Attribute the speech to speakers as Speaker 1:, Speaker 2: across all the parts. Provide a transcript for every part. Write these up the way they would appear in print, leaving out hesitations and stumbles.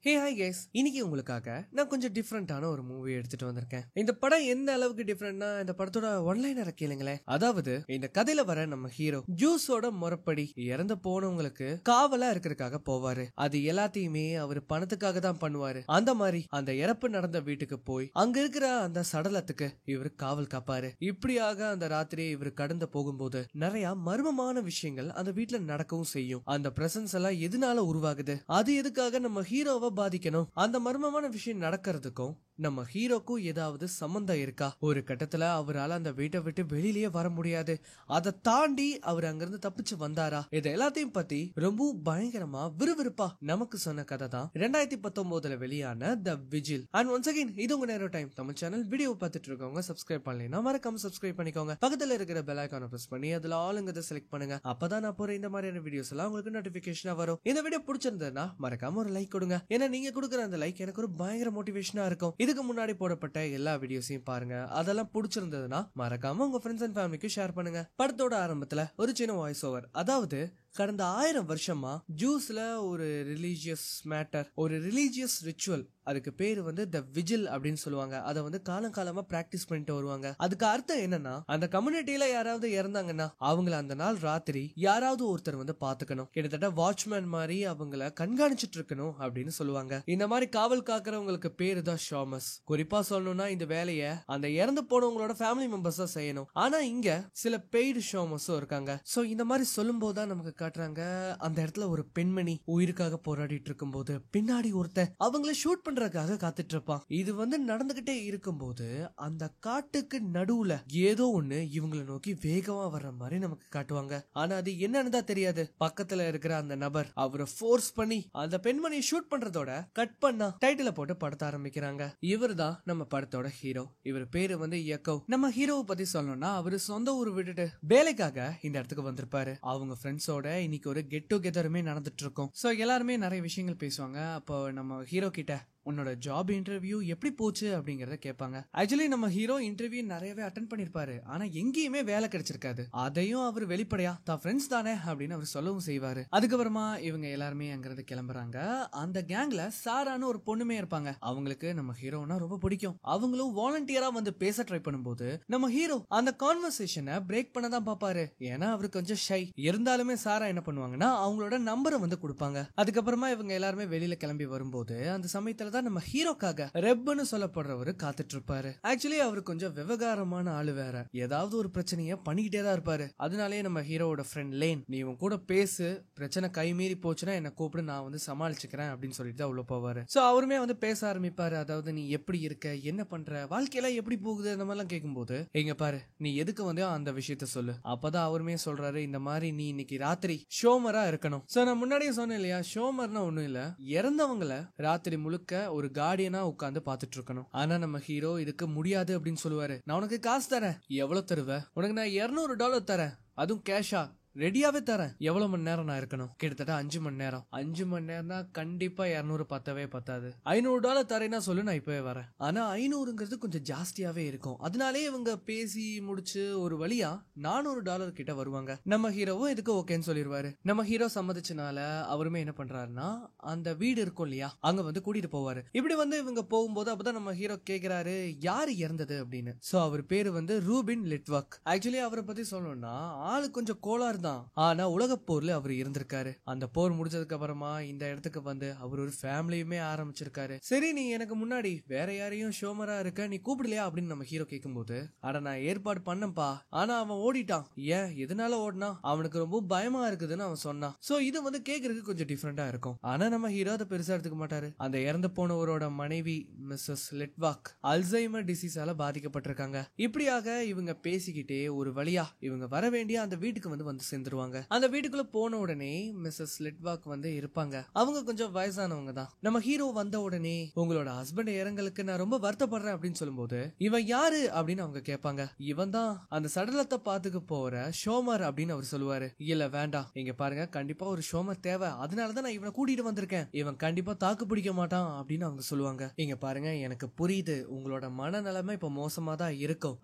Speaker 1: Hey hi guys, இன்னைக்கு உங்களுக்காக நான் கொஞ்சம் டிஃப்ரெண்டான ஒரு மூவி எடுத்துட்டு வந்திருக்கேன். இந்த படம் எந்த அளவுக்கு டிஃப்ரெண்ட்னா, இந்த படத்தோட ஒன்லைனரை கேளுங்களேன். அதாவது இந்த கதையில வர நம்ம ஹீரோ ஜூஸோட முறைப்படி இறந்து போனவங்களுக்கு காவலா இருக்கிறதுக்காக போவாரு. அது எல்லாத்தையுமே அவர் பணத்துக்காக தான் பண்ணுவாரு. அந்த மாதிரி அந்த இறப்பு நடந்த வீட்டுக்கு போய் அங்க இருக்கிற அந்த சடலத்துக்கு இவர் காவல் காப்பாரு. இப்படியாக அந்த ராத்திரியை இவர் கடந்து போகும்போது நிறைய மர்மமான விஷயங்கள் அந்த வீட்டுல நடக்கவும் செய்யும். அந்த பிரசன்ஸ் எல்லாம் எதனால உருவாகுது, அது எதுக்காக நம்ம ஹீரோவை பாதிக்கணும், அந்த மர்மமான விஷயம் நடக்கிறதுக்கும் நம்ம ஹீரோக்கும் ஏதாவது சம்பந்தம் இருக்கா? ஒரு கட்டத்துல அவரால் அந்த வீட்டை விட்டு வெளியிலேயே வர முடியாது. அதை தாண்டி அவர் அங்கிருந்து தப்பிச்சு வந்தாரா? இது எல்லாத்தையும் பத்தி ரொம்ப பயங்கரமா விறுவிறுப்பா நமக்கு சொன்ன கதை தான் 2019 வெளியான த விஜில். அண்ட் ஒன்ஸ் அகைன் இது உங்க நேரோ டைம் தமிழ் சேனல். வீடியோ பார்த்துட்டு இருக்கவங்க சப்ஸ்கிரைப் பண்ணலைன்னா மறக்காம சப்ஸ்கிரைப் பண்ணிக்கோங்க. பக்கத்துல இருக்கிற பெல் ஐகானை பிரஸ் பண்ணி அதுல ஆளுங்க செலக்ட் பண்ணுங்க. அப்பதான் நான் போற இந்த மாதிரியான வீடியோஸ் எல்லாம் உங்களுக்கு நோட்டிபிகேஷனா வரும். இந்த வீடியோ பிடிச்சிருந்ததுன்னா மறக்காம ஒரு லைக் கொடுங்க. ஏன்னா நீங்க கொடுக்குற அந்த லைக் எனக்கு ஒரு பயங்கர மோட்டிவேஷனா இருக்கும். இதுக்கு முன்னாடி போடப்பட்ட எல்லா வீடியோஸையும் பாருங்க. அதெல்லாம் பிடிச்சிருந்ததுன்னா மறக்காம உங்க ஃப்ரெண்ட்ஸ் அண்ட் ஃபேமிலிக்கு ஷேர் பண்ணுங்க. படத்தோட ஆரம்பத்துல ஒரு சின்ன வாய்ஸ் ஓவர், அதாவது கடந்த 1000 வருஷமா ஜூஸ்ல ஒரு ரிலீஜியஸ் மேட்டர், ஒரு ரிலீஜியஸ் ரிச்சுவல், அதுக்கு பேரு வந்து த விஜில் அப்படின்னு சொல்லுவாங்க. அதை வந்து காலங்காலமா பிராக்டிஸ் பண்ணிட்டு வருவாங்க. அதுக்கு அர்த்தம் என்னன்னா, அந்த கம்யூனிட்டியில யாராவது இறந்தாங்கன்னா அவங்கள அந்த நாள் ராத்திரி யாராவது ஒருத்தர் வந்து பாத்துக்கணும். கிட்டத்தட்ட வாட்ச்மேன் மாதிரி அவங்கள கண்காணிச்சிட்டு இருக்கணும் அப்படின்னு சொல்லுவாங்க. இந்த மாதிரி காவல் காக்குறவங்களுக்கு பேரு தான் ஷாமஸ். குறிப்பா சொல்லணும்னா இந்த வேலையை அந்த இறந்து போனவங்களோட ஃபேமிலி மெம்பர்ஸ் தான் செய்யணும். ஆனா இங்க சில பெய்டு ஷாமஸும் இருக்காங்க. சோ இந்த மாதிரி சொல்லும் போதுதான் நமக்கு காட்டுறாங்க, அந்த இடத்துல ஒரு பெண்மணி உயிருக்காக போராடிட்டு இருக்கும் போது பின்னாடி ஒருத்தன் அவங்கள ஷூட் பண்றதுக்காக காத்துட்டு இருப்பான். இது வந்து நடந்துகிட்டே இருக்கும்போது அந்த காட்டுக்கு நடுவுல ஏதோ ஒண்ணு இவங்களை நோக்கி வேகமா வர்ற மாதிரி நமக்கு காட்டுவாங்க. ஆனா அது என்னன்னு தான் தெரியாது. பக்கத்துல இருக்கிற அந்த நபர் அவரை ஃபோர்ஸ் பண்ணி அந்த பெண்மணியை ஷூட் பண்றதோட கட் பண்ணா டைட்டில போட்டு படத்த ஆரம்பிக்கிறாங்க. இவர் தான் நம்ம படத்தோட ஹீரோ. இவர் பேரு வந்து யக்கோ. நம்ம ஹீரோவை பத்தி சொல்லணும்னா, அவரு சொந்த ஊர் விட்டுட்டு வேலைக்காக இந்த இடத்துக்கு வந்திருப்பாரு. அவங்க ஃப்ரெண்ட்ஸோட இன்னைக்கு ஒரு கெட் டுகெதருமே நடந்துட்டு இருக்கும். சோ எல்லாருமே நிறைய விஷயங்கள் பேசுவாங்க. அப்போ நம்ம ஹீரோ கிட்ட உன்னோட ஜாப் இன்டர்வியூ எப்படி போச்சு அப்படிங்கறத கேட்பாங்க. ஆக்சுவலி நம்ம ஹீரோ இன்டர்வியூ நிறையவே அட்டென்ட் பண்ணிருப்பாரு. ஆனா எங்கேயுமே வேலை கிடைச்சிருக்காது. அதையும் அவர் வெளிப்படையா தான் ஃப்ரெண்ட்ஸ் தானே அப்படின்னு அவர் சொல்லவும் செய்வாரு. அதுக்கப்புறமா இவங்க எல்லாருமே அங்கிருந்து கிளம்புறாங்க. அந்த கேங்ல சாரான்னு ஒரு பொண்ணுமே இருப்பாங்க. அவங்களுக்கு நம்ம ஹீரோனா ரொம்ப பிடிக்கும். அவங்களும் வாலண்டியரா வந்து பேச ட்ரை பண்ணும்போது நம்ம ஹீரோ அந்த கான்வர்சேஷனை பிரேக் பண்ண தான் பாப்பாரு. ஏன்னா அவரு கொஞ்சம் ஷை. இருந்தாலுமே சாரா என்ன பண்ணுவாங்கன்னா அவங்களோட நம்பரை வந்து கொடுப்பாங்க. அதுக்கப்புறமா இவங்க எல்லாருமே வெளியில கிளம்பி வரும்போது அந்த சமயத்துல நம்ம ஹீரோக்காக ரெப்னு சொல்லப்படுறவரு காத்துட்டு இருப்பாரு. ஆக்சுவலி அவரு கொஞ்சம் விவகாரமான ஆளு வேற. ஏதாவது ஒரு பிரச்சனைய பண்ணிக்கிட்டே தான் இருப்பாரு. அதனாலே நம்ம ஹீரோவோட ஃப்ரெண்ட் லேன், நீ இவன் கூட பேசு, பிரச்சனை கை மீறி போச்சுன்னா என்ன கூப்பிடு, நான் வந்து சமாளிச்சுக்கிறேன் அப்படின்னு சொல்லிட்டு தான் உள்ள போவாரு. சோ அவருமே வந்து பேச ஆரம்பிப்பாரு. அதாவது நீ எப்படி இருக்க, என்ன பண்ற, வாழ்க்கையெல்லாம் எப்படி போகுது, அந்த மாதிரிலாம் கேட்கும்போது, எங்க பாரு நீ எதுக்கு வந்து அந்த விஷயத்த சொல்லு. அப்பதான் அவருமே சொல்றாரு, இந்த மாதிரி நீ இன்னைக்கு ராத்திரி ஷோமரா இருக்கணும். சோ நான் முன்னாடியே சொன்னேன் இல்லையா, ஷோமர்னா ஒண்ணும் இல்ல, இறந்தவங்களை ராத்திரி முழுக்க ஒரு கார்டியனா உட்கார்ந்து பாத்துட்டு இருக்கணும். ஆனா நம்ம ஹீரோ இதுக்கு முடியாது அப்படின்னு சொல்லுவாரு. நான் உனக்கு காசு தரேன், எவ்வளவு தருவ? உனக்கு நான் $200 தரேன், அதுவும் கேஷா ரெடியாவே தரேன். எவ்வளவு மணி நேரம் நான் இருக்கணும்? கிட்டத்தட்ட 5 மணி நேரம். 5 மணி நேரம்னா கண்டிப்பா 200 பத்தவே பத்தாது. $500 தரேன்னா சொல்லு, நான் இப்பவே வரேன். ஆனா 500ங்கிறது கொஞ்சம் ஜாஸ்தியாவே இருக்கும். அதனாலே இவங்க பேசி முடிச்சு ஒரு வழியா $400 கிட்ட வருவாங்க. நம்ம ஹீரோவும் இதுக்கு ஓகேன்னு சொல்லிடுவாரு. நம்ம ஹீரோ சம்மதிச்சனால அவருமே என்ன பண்றாருன்னா அந்த வீடு இருக்கும் இல்லையா, அங்க வந்து கூட்டிட்டு போவாரு. இப்படி வந்து இவங்க போகும்போது அப்பதான் நம்ம ஹீரோ கேக்குறாரு, யாரு இறந்தது அப்படின்னு. சோ அவர் பேரு வந்து ரூபின் லிட்வக். ஆக்சுவலி அவரை பத்தி சொல்லணும்னா ஆளு கொஞ்சம் கோளாறு. ஆனா உலக போர்ல அவர் இருந்திருக்காரு. அந்த போர் முடிஞ்சதுக்கு அப்புறமா இந்த இடத்துக்கு வந்து அவர் ஒரு ஃபேமிலியுமே ஆரம்பிச்சிருக்காரு. சரி, நீ எனக்கு முன்னாடி வேற யாரையும் ஷோமரா இருக்க, நீ கூப்பிடலையா அப்படின்னு நம்ம ஹீரோ கேட்கும்போது, அட நான் ஏற்பாடு பண்ணப்பா, ஆனா அவன் ஓடிட்டான். ஏன், எதனால ஓடினா? அவனுக்கு ரொம்ப பயமா இருக்குதுன்னு அவன் சொன்னான். சோ இது வந்து கேக்குறதுக்கு கொஞ்சம் டிஃபரெண்டா இருக்கும். ஆனா நம்ம ஹீரோ அதை பெருசா எடுத்துக்க மாட்டாரு. அந்த இறந்து போனவரோட மனைவி மிஸ்ஸஸ் லிட்வாக் அல்சைமர் டிசீஸால பாதிக்கப்பட்டிருக்காங்க. இப்படியாக இவங்க பேசிக்கிட்டே ஒரு வழியா இவங்க வர வேண்டிய அந்த வீட்டுக்கு வந்து சேர்ந்துருவாங்க. அந்த வீட்டுக்குள்ள போன உடனே மிஸ்ஸஸ் லிட்வாக் வந்து இருப்பாங்க. அவங்க கொஞ்சம் வயசானவங்க தான். நம்ம ஹீரோ வந்த உடனே, உங்களோட ஹஸ்பண்ட் இறங்கலுக்கு நான் ரொம்ப வருத்தப்படுறேன் அப்படின்னு சொல்லும்போது, இவன் யாரு அப்படின்னு அவங்க கேட்பாங்க. இவன் தான் அந்த சடலத்தை பாத்துக்க போற ஷோமர் அப்படின்னு அவர் சொல்லுவாரு. இல்ல வேண்டாம், இங்க பாருங்க, கண்டிப்பா ஒரு ஷோமர் தேவை, அதனாலதான் நான் இவனை கூட்டிட்டு வந்திருக்கேன், இவன் கண்டிப்பா தாக்கு பிடிக்க மாட்டான் அப்படின்னு அவங்க சொல்லுவாங்க. இங்க பாருங்க, எனக்கு புரியுது உங்களோட மனநிலைமை இப்ப மோசமா தான் இருக்கும்.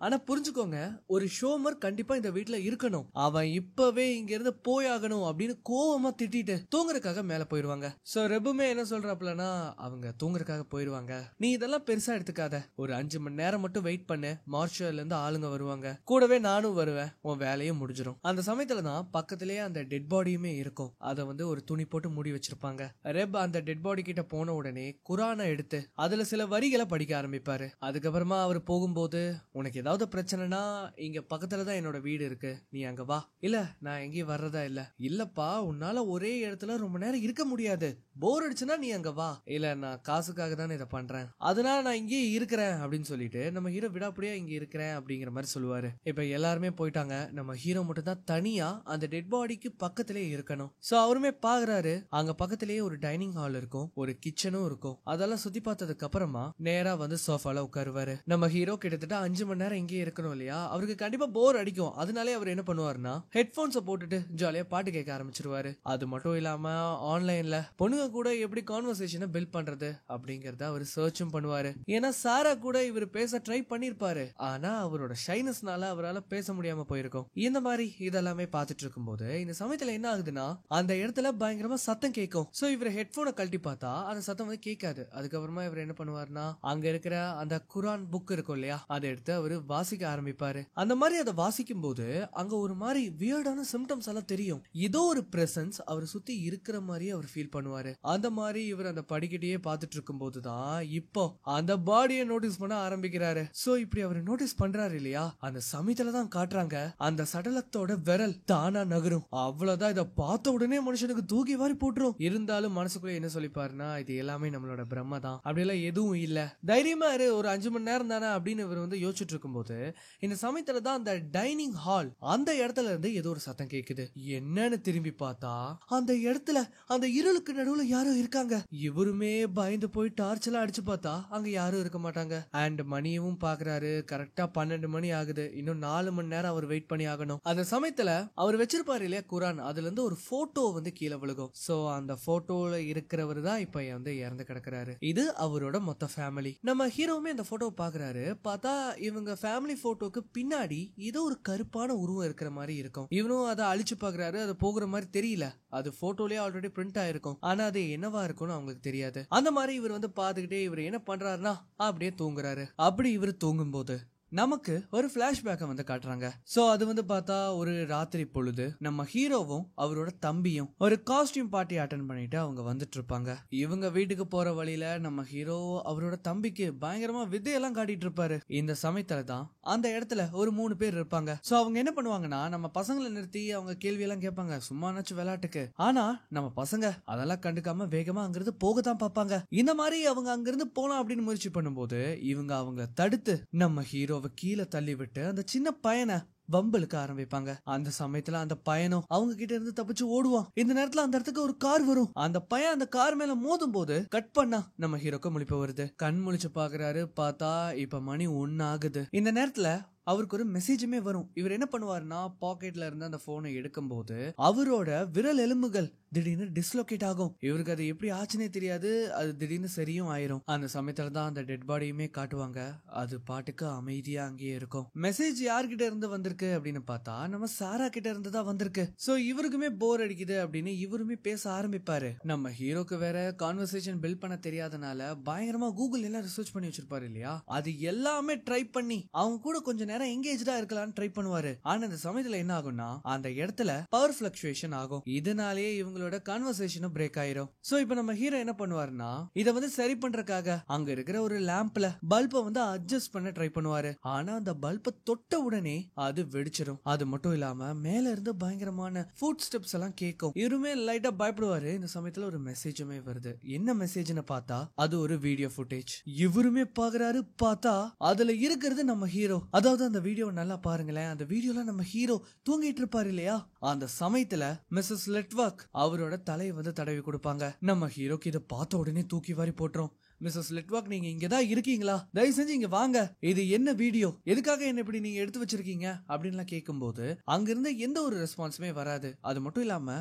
Speaker 1: ஆனா புரிஞ்சுக்கோங்க, ஒரு ஷோமர் கண்டிப்பா இந்த வீட்டுல இருக்கணும். அவன் இப்பவே இப்பவே இங்க இருந்து போயாகணும் அப்படின்னு கோவமா திட்டிட்டு தூங்குறதுக்காக மேல போயிருவாங்க. சோ ரெபுமே என்ன சொல்றாப்லனா அவங்க தூங்குறதுக்காக போயிருவாங்க, நீ இதெல்லாம் பெருசா எடுத்துக்காத, ஒரு 5 மணி நேரம் மட்டும் வெயிட் பண்ணு, மார்ஷல்ல இருந்து ஆளுங்க வருவாங்க, கூடவே நானும் வருவேன், உன் வேலையும் முடிஞ்சிடும். அந்த சமயத்துல தான் பக்கத்திலேயே அந்த டெட் பாடியுமே இருக்கும். அத வந்து ஒரு துணி போட்டு மூடி வச்சிருப்பாங்க. ரெப் அந்த டெட் பாடி கிட்ட போன உடனே குரானை எடுத்து அதுல சில வரிகளை படிக்க ஆரம்பிப்பாரு. அதுக்கப்புறமா அவர் போகும்போது, உனக்கு ஏதாவது பிரச்சனைனா இங்க பக்கத்துலதான் என்னோட வீடு இருக்கு, நீ அங்க வா. இல்ல நான் எங்கேயும் வர்றதா இல்ல. இல்லப்பா உன்னால ஒரே இடத்துல ரொம்ப நேரம் இருக்க முடியாது, போர் அடிச்சுன்னா நீ அங்க வா. இல்ல நான் காசுக்காக தானே இதை பண்றேன், அதனால நான் இங்கேயே இருக்கிறேன் அப்படின்னு சொல்லிட்டு நம்ம ஹீரோ விடாப்படியா இங்க இருக்கிறேன் அப்படிங்கிற மாதிரி சொல்லுவாரு. இப்ப எல்லாருமே போயிட்டாங்க, நம்ம ஹீரோ மட்டும் தான் தனியா அந்த டெட் பாடிக்கு பக்கத்திலே இருக்கணும். சோ அவருமே பாக்குறாரு, அங்க பக்கத்திலேயே ஒரு டைனிங் ஹால் இருக்கும், ஒரு கிச்சனும் இருக்கும். அதெல்லாம் சுத்தி பார்த்ததுக்கு அப்புறமா நேரா வந்து சோஃபால உட்காருவாரு. நம்ம ஹீரோ கிட்டத்தட்ட 5 மணி நேரம் இங்கே இருக்கணும் இல்லையா, அவருக்கு கண்டிப்பா போர் அடிக்கும். அதனாலே அவர் என்ன பண்ணுவாருன்னா ஹெட்போன்ஸ போட்டுட்டு ஜாலியா பாட்டு கேட்க ஆரம்பிச்சிருவாரு. அது மட்டும் இல்லாம ஆன்லைன்ல பொண்ணுங்க கூட எப்படி கான்வர்சேஷனை பில்ட் பண்றது அப்படிங்கறத அவர் சர்ச்சும் பண்ணுவாரு. ஏன்னா சாரா கூட இவர் பேச ட்ரை பண்ணிருப்பாரு, ஆனா அவரோட ஷைனஸ்னால அவரால் பேச முடியாம போயிருக்கும். இந்த மாதிரி இதெல்லாமே பார்த்துட்டு இருக்கும்போது இந்த சமயத்துல என்ன ஆகுதுன்னா அந்த இடத்துல பயங்கரமா சத்தம் கேட்கும். சோ இவர் ஹெட்போனை கழட்டி பார்த்தா அந்த சத்தம் வந்து கேட்காது. அதுக்கப்புறமா இவர் என்ன பண்ணுவாருன்னா அங்க இருக்கிற அந்த குரான் புக் இருக்கும் இல்லையா, அதை எடுத்து அவரு வாசிக்க ஆரம்பிப்பாரு. அந்த மாதிரி அதை வாசிக்கும் போது அங்க ஒரு மாதிரி வியர்டான சிம்டம்ஸ் எல்லாம் தெரியும். ஏதோ ஒரு பிரசன்ஸ் அவர் சுத்தி இருக்கிற மாதிரியே அவர் ஃபீல் பண்ணுவாரு. அந்த மாதிரி இவர் அந்த படிக்கட்டியே பார்த்துட்டு இருக்கும் போதுதான் இப்போ அந்த பாடியை நோட்டீஸ் பண்ண ஆரம்பிக்கிறாரு. சோ இப்படி அவர் நோட்டீஸ் பண்றாரு இல்லையா, அந்த சமயத்துல தான் காட்டுறாங்க அந்த சடலத்தோட விரல் தானா நகரும். அவ்வளவுதான், இதை பார்த்த உடனே மனுஷனுக்கு தூக்கி வாரி போட்டுரும். இருந்தாலும் மனசுக்குள்ள என்ன சொல்லிப்பாருன்னா இது எல்லாமே நம்மளோட பிரம்ம தான், அப்படியெல்லாம் எதுவும் இல்ல, தைரியமா இரு, ஒரு 5 மணி நேரம் தானே அப்படின்னு இவர் வந்து யோசிச்சுட்டு இருக்கும் போது இந்த சமயத்துல தான் அந்த டைனிங் ஹால் அந்த இடத்துல இருந்து ஏதோ ஒரு சத்தம் கேக்குது. என்னன்னு திரும்பி பார்த்தா அந்த இடத்துல அந்த இருளுக்கு நடுவுல யாரோ இருக்காங்க. இவருமே பயந்து போய் டார்ச் எல்லாம் அடிச்சு பார்த்தா அங்க யாரும் இருக்க மாட்டாங்க. அண்ட் மணியும் பாக்குறாரு, கரெக்டா 12 மணி ஆகுது, இன்னும் 4 மணி நேரம் அவர் வெயிட் பண்ணி ஆகணும். அந்த சமயத்துல அவர் வச்சிருப்பாரு இல்லையா குரான், அதுல இருந்து ஒரு போட்டோ வந்து கீழே விழுகும். சோ அந்த போட்டோல இருக்கிறவர் தான் இப்ப வந்து இறந்து கிடக்குறாரு. இது அவரோட மொத்த ஃபேமிலி. நம்ம ஹீரோவுமே அந்த போட்டோ பாக்குறாரு, பார்த்தா இவங்க ஃபேமிலி போட்டோக்கு பின்னாடி ஏதோ ஒரு கருப்பான உருவம் இருக்கிற மாதிரி இருக்கும். இவனும் அதை அழிச்சு பாக்குறாரு, அது போகிற மாதிரி தெரியல, அது போட்டோலயே ஆல்ரெடி பிரிண்ட் ஆயிருக்கும், ஆனா அது என்னவா இருக்கும்னு அவங்களுக்கு தெரியாது. அந்த மாதிரி இவர் வந்து பாத்துக்கிட்டே இவர் என்ன பண்றாருன்னா அப்படியே தூங்குறாரு. அப்படி இவர் தூங்கும் போது நமக்கு ஒரு பிளாஷ்பேக்கை வந்து காட்டுறாங்க. சோ அது வந்து பார்த்தா ஒரு ராத்திரி பொழுது நம்ம ஹீரோவும் அவரோட தம்பியும் ஒரு காஸ்டியூம் பார்ட்டி அட்டென்ட் பண்ணிட்டு அவங்க வந்துட்டு இருப்பாங்க. இவங்க வீட்டுக்கு போற வழியில நம்ம ஹீரோ அவரோட தம்பிக்கு பயங்கரமா வித்தையெல்லாம் காட்டிட்டு இருப்பாரு. இந்த சமயத்துல தான் அந்த இடத்துல ஒரு 3 பேர் இருப்பாங்க. சோ அவங்க என்ன பண்ணுவாங்கன்னா நம்ம பசங்களை நிறுத்தி அவங்க கேள்வி எல்லாம் கேட்பாங்க, சும்மானாச்சும் விளையாட்டுக்கு. ஆனா நம்ம பசங்க அதெல்லாம் கண்டுக்காம வேகமா அங்கிருந்து போகத்தான் பார்ப்பாங்க. இந்த மாதிரி அவங்க அங்கிருந்து போலாம் அப்படின்னு முயற்சி பண்ணும்போது இவங்க அவங்களை தடுத்து நம்ம ஹீரோ கீழே தள்ளி விட்டு அந்த சின்ன பையனை வம்பலுக்கு ஆரம்பிப்பாங்க. அந்த சமயத்துல அந்த பையனும் அவங்க கிட்ட இருந்து தப்பிச்சு ஓடுவான். இந்த நேரத்துல அந்த இடத்துக்கு ஒரு கார் வரும். அந்த பையன் அந்த கார் மேல மோதும் போது கட் பண்ணா நம்ம ஹீரோக்கு முழிப்பு வருது. கண் முழிச்சு பாக்குறாரு, பார்த்தா இப்ப மணி 1 ஆகுது. இந்த நேரத்துல அவருக்கு ஒரு மெசேஜுமே வரும். இவர் என்ன பண்ணுவாருன்னா பாக்கெட்ல இருந்து அந்த போனை எடுக்கும் போது அவரோட விரல் எலும்புகள் திடீர்னு டிஸ்லோகேட் ஆகும். இவருக்கு அது எப்படி ஆச்சுன்னே தெரியாது, அது திடீர்னு சரியும் ஆயிரும். அந்த சமயத்துல தான் அந்த டெட் பாடியுமே காட்டுவாங்க. அது பாட்டுக்கு அமைதியா அங்கேயே இருக்கும். மெசேஜ் யார்கிட்ட இருந்து வந்திருக்கு அப்படின்னு பார்த்தா நம்ம சாரா கிட்ட இருந்து தான் வந்திருக்கு. சோ இவருக்குமே போர் அடிக்குது அப்படின்னு இவருமே பேச ஆரம்பிப்பாரு. நம்ம ஹீரோக்கு வேற கான்வர்சேஷன் பில்ட் பண்ண தெரியாதனால பயங்கரமா கூகுள் எல்லாம் ரிசர்ச் பண்ணி வச்சிருப்பாரு இல்லையா, அது எல்லாமே ட்ரை பண்ணி அவங்க கூட கொஞ்சம் நேரம் எங்கேஜ்டா இருக்கலாம்னு ட்ரை பண்ணுவாரு. ஆனா அந்த சமயத்துல என்ன ஆகும்னா அந்த இடத்துல பவர் பிளக்சுவேஷன் ஆகும். இதனாலேயே இவங்களோட கான்வர்சேஷனும் பிரேக் ஆயிரும். சோ இப்போ நம்ம ஹீரோ என்ன பண்ணுவாருன்னா இத வந்து சரி பண்றதுக்காக அங்க இருக்கிற ஒரு லேம்ப்ல பல்பை வந்து அட்ஜஸ்ட் பண்ண ட்ரை பண்ணுவாரு. ஆனா அந்த பல்பை தொட்ட உடனே அது வெடிச்சிடும். அது மட்டும் இல்லாம மேல இருந்து பயங்கரமான ஃபுட் ஸ்டெப்ஸ் எல்லாம் கேட்கும். இவருமே லைட்டா பயப்படுவாரு. இந்த சமயத்துல ஒரு மெசேஜுமே வருது. என்ன மெசேஜ்னு பார்த்தா அது ஒரு வீடியோ ஃபுட்டேஜ். இவருமே பாக்குறாரு, பார்த்தா அதுல இருக்கிறது நம்ம ஹீரோ. அதாவது அந்த வீடியோ நல்லா பாருங்களேன். அந்த வீடியோல நம்ம ஹீரோ தூங்கிட்டு இருப்பாரு இல்லையா, அந்த சமயத்துல மிஸ்ஸஸ் லெட்வாக் அவரோட தலையை வந்து தடவி கொடுப்பாங்க. நம்ம ஹீரோக்கு இதை பார்த்த உடனே தூக்கி வாரி போட்டுரும். மிஸ்ஸஸ் லெட்வாக் நீங்க இங்கதான் இருக்கீங்களா, தயவு செஞ்சு இங்க வாங்க, இது என்ன வீடியோ, எதுக்காக என்ன இப்படி நீங்க எடுத்து வச்சிருக்கீங்க அப்படின்லாம் கேட்கும் போது அங்கிருந்து எந்த ஒரு ரெஸ்பான்ஸுமே வராது. அது மட்டும் இல்லாம